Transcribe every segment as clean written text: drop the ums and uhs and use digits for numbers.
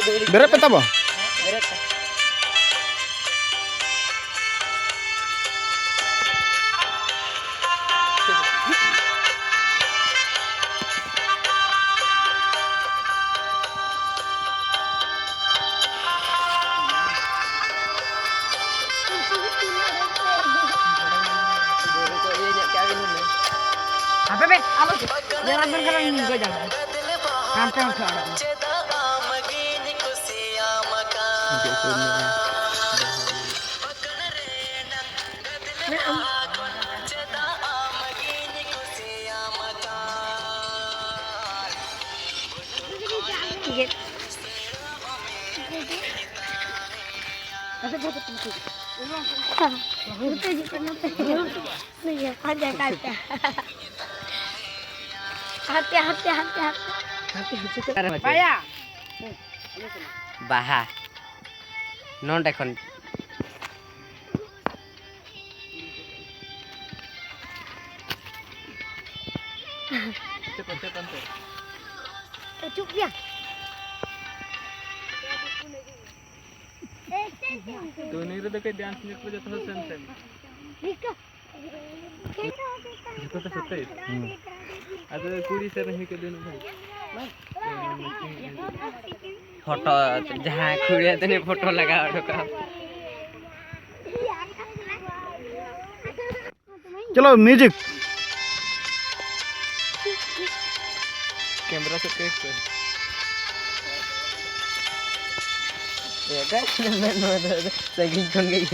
Beret peta ba? Apa be? Alo tuh. Jangan bergerak gue jangan. Hampir ada. Hati. Bayar. Baha. Non dekon. Cepat. Cukup ya. दोनों इधर के dance में तो जैसे same same तो सत्य है अगर कुड़ी से नहीं के दिन भाई फोटो जहाँ खुड़िया तने फोटो लगा का चलो म्यूजिक कैमरा से टेक पे ya kan lagi con gay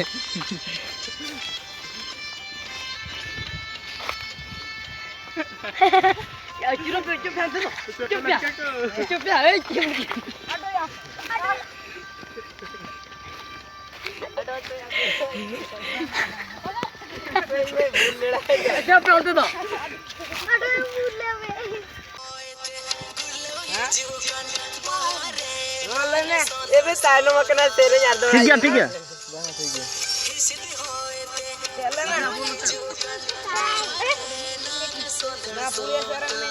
Ya cukup ya. Cukup ya. Siapa yang itu? ठीक है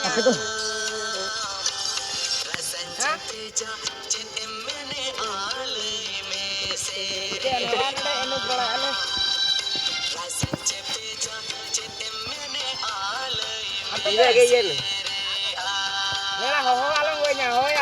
apa tuh Iya kayak gini. Merah ho alang gue nyaho ya.